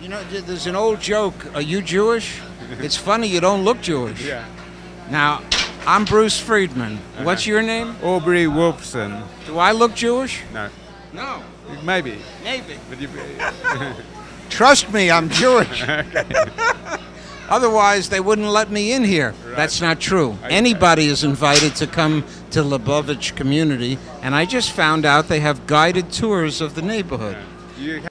You know, there's an old joke. Are you Jewish? It's funny you don't look Jewish. Yeah. Now, I'm Bruce Friedman. What's your name? Aubrey Wolfson. Do I look Jewish? No. No. Maybe. Maybe. But you, Trust me, I'm Jewish. Otherwise, they wouldn't let me in here. Right. That's not true. Anybody is invited to come to Lubavitch community, and I just found out they have guided tours of the neighborhood. you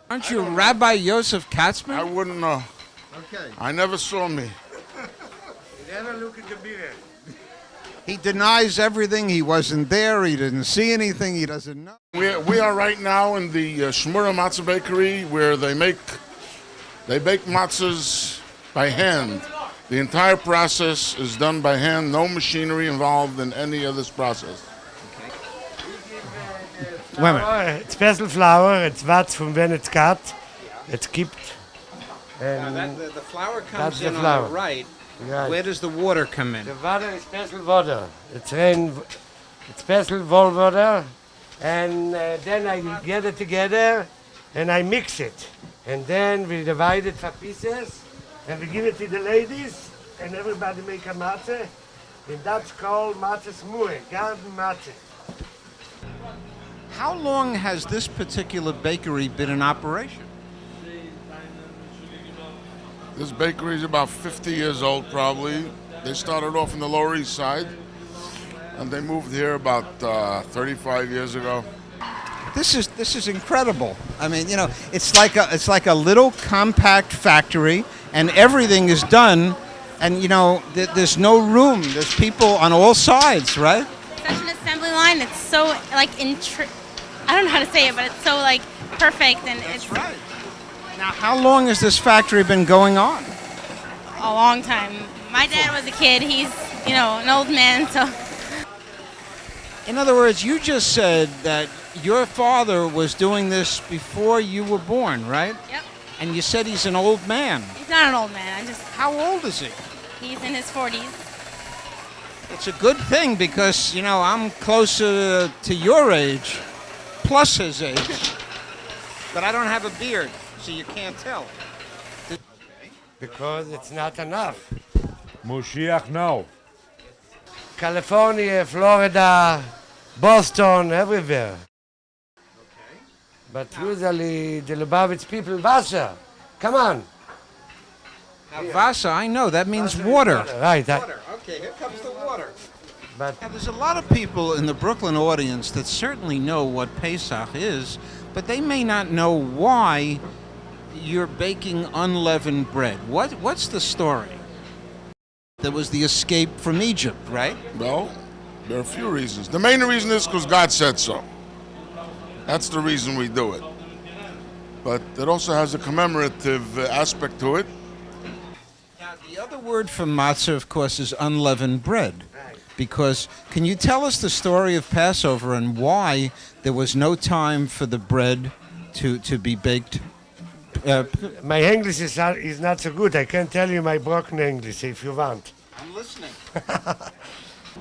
Aren't you Rabbi Yosef Katzman? I wouldn't know. Okay. I never saw me. never look in the mirror. He denies everything. He wasn't there. He didn't see anything. He doesn't know. We are right now in the Shmura Matzah Bakery where they bake matzahs by hand. The entire process is done by hand. No machinery involved in any of this process. It's special flour, it's what's from when it's cut, it's kept. Now the flour comes That's the in flour. on the right. Right. Where does the water come in? The water is special water. It's special wall water, and then I get it together, and I mix it, and then we divide it for pieces, and we give it to the ladies, and everybody make a matzah, and that's called Heights+Matzoh, garden matzah. How long has this particular bakery been in operation? This bakery is about 50 years old probably. They started off in the Lower East Side and they moved here about 35 years ago. This is incredible. I mean, you know, it's like a little compact factory, and everything is done, and you know, there's no room. There's people on all sides, right? Such an assembly line. It's so like I don't know how to say it, but it's so like perfect, and it's right. Now, how long has this factory been going on? a long time. My dad was a kid. He's an old man, so. In other words, you just said that your father was doing this before you were born, right? Yep. And you said he's an old man. He's not an old man. How old is he? He's in his 40s. It's a good thing because, you know, I'm closer to your age, plus his age. But I don't have a beard, so you can't tell. Because it's not enough. Moshiach now. California, Florida, Boston, everywhere. But usually the Lubavitch people, Wasser. Come on. Vasa, I know, that means water. Right. Water, okay, here comes the water. But Now, there's a lot of people in the Brooklyn audience that certainly know what Pesach is, but they may not know why you're baking unleavened bread. What's the story? There was the escape from Egypt, right? Well, there are a few reasons. The main reason is because God said so. That's the reason we do it. But it also has a commemorative aspect to it. Now, the other word for matzah, of course, is unleavened bread. Because can you tell us the story of Passover and why there was no time for the bread to be baked? my English is not so good. I can tell you my broken English if you want. I'm listening.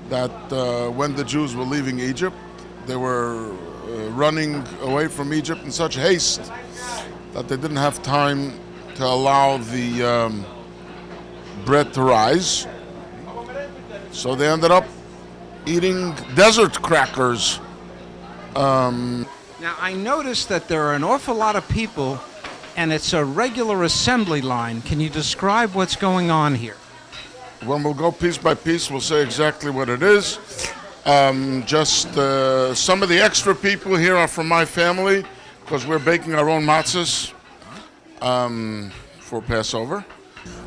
That when the Jews were leaving Egypt, they were running away from Egypt in such haste that they didn't have time to allow the bread to rise. So they ended up eating desert crackers. Now, I noticed that there are an awful lot of people, and it's a regular assembly line. Can you describe what's going on here? When we'll go piece by piece, we'll say exactly what it is. Some of the extra people here are from my family because we're baking our own matzahs for Passover.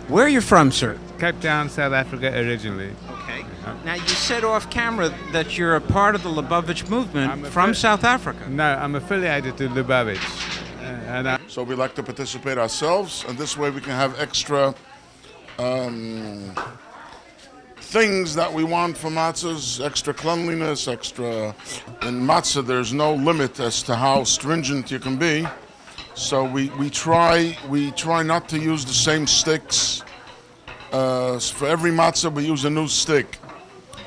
Where are you from, sir? Cape Town, South Africa originally. Okay. Now, you said off camera that you're a part of the Lubavitch movement from South Africa. No, I'm affiliated to Lubavitch. So we like to participate ourselves, and this way we can have extra things that we want for matzahs, extra cleanliness, extra. In matzah, there's no limit as to how stringent you can be. So we try not to use the same sticks. For every matzah, we use a new stick.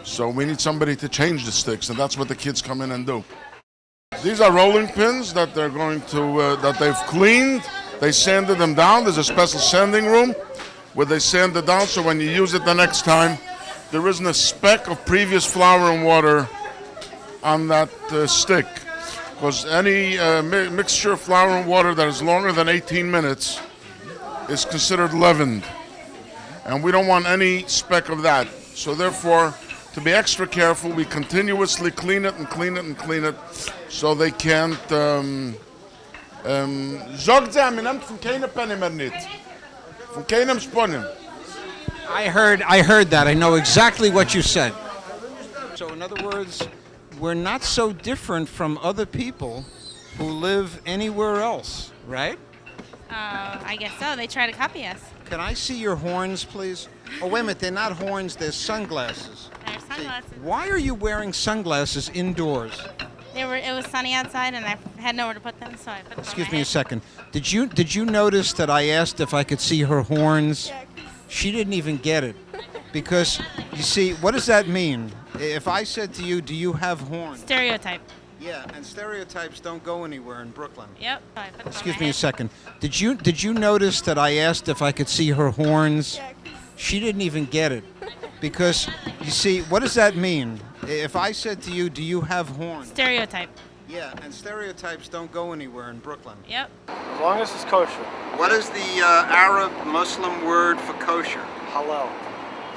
So we need somebody to change the sticks, and that's what the kids come in and do. These are rolling pins that they're going to that they've cleaned. They sanded them down. There's a special sanding room where they sand it down, so when you use it the next time, there isn't a speck of previous flour and water on that stick. Because any mixture of flour and water that is longer than 18 minutes is considered leavened. And we don't want any speck of that. So therefore, to be extra careful, we continuously clean it and clean it and clean it so they can't... Zogt ze, men neemt van keine penny meer niet. Van keinem sponnen. I heard that. I know exactly what you said. So in other words, we're not so different from other people who live anywhere else, right? I guess so. They try to copy us. Can I see your horns, please? Oh, wait a minute. They're not horns. They're sunglasses. They're sunglasses. Why are you wearing sunglasses indoors? It was sunny outside, and I had nowhere to put them, so I put them on Excuse my me a head. second. Did you notice that I asked if I could see her horns? She didn't even get it. Because, you see, what does that mean? If I said to you, do you have horns? Stereotype. Yeah, and stereotypes don't go anywhere in Brooklyn. Yep. So I put them on Excuse my me a head. second. Did you notice that I asked if I could see her horns? She didn't even get it. Because, you see, what does that mean? If I said to you, do you have horns? Stereotype. Yeah, and stereotypes don't go anywhere in Brooklyn. Yep. As long as it's kosher. What is the Arab Muslim word for kosher? Halal.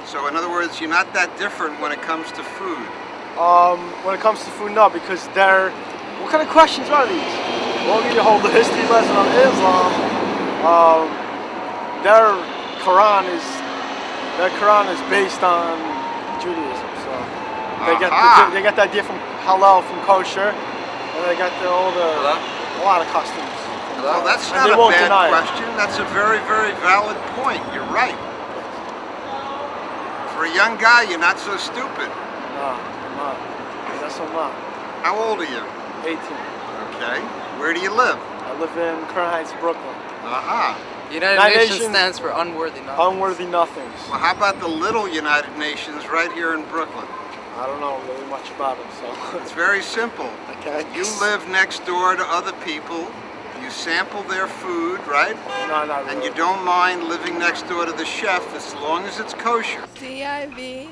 So in other words, you're not that different when it comes to food. When it comes to food, no, because they're... What kind of questions are these? Want me to hold the history lesson on Islam? Their Quran is based on Judaism, so they get the idea from halal from kosher, and they got a lot of customs. Well, that's And not they a won't bad deny it. question. That's a very, very valid point. You're right. For a young guy, you're not so stupid. No, I'm not. That's what I'm not. How old are you? 18. Okay. Where do you live? I live in Crown Heights, Brooklyn. Aha. United Nations stands for unworthy nothings. Unworthy nothings. Well, how about the little United Nations right here in Brooklyn? I don't know really much about them, so. It's very simple. Okay. You live next door to other people. You sample their food, right? No, not really. And you don't mind living next door to the chef as long as it's kosher. DIVERSITY.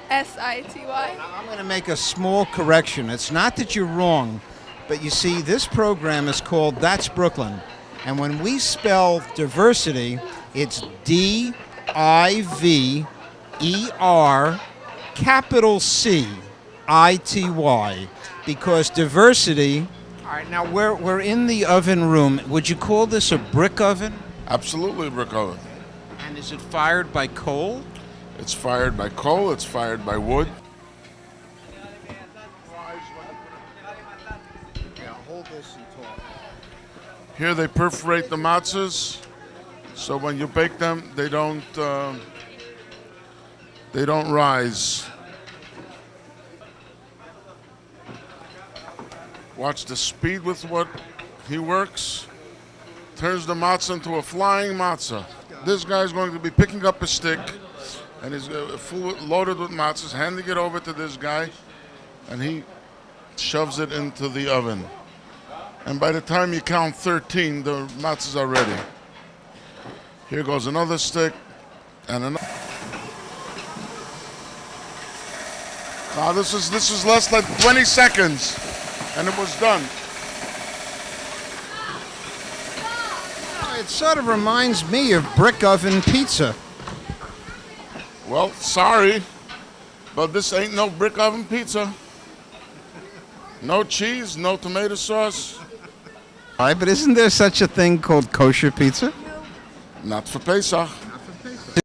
I'm going to make a small correction. It's not that you're wrong, but you see, this program is called That's Brooklyn. And when we spell diversity, it's DIVER capital CITY. Because diversity... All right, now we're in the oven room. Would you call this a brick oven? Absolutely, brick oven. And is it fired by coal? It's fired by coal, it's fired by wood. Yeah, hold this and talk. Here they perforate the matzahs, so when you bake them, they don't rise. Watch the speed with what he works. Turns the matzah into a flying matzah. This guy's going to be picking up a stick, and he's loaded with matzahs, handing it over to this guy, and he shoves it into the oven. And by the time you count 13, the matzahs are ready. Here goes another stick, and another. Now this is less than 20 seconds, and it was done. It sort of reminds me of brick oven pizza. Well, sorry, but this ain't no brick oven pizza. No cheese, no tomato sauce. All right, but isn't there such a thing called kosher pizza? Not for Pesach.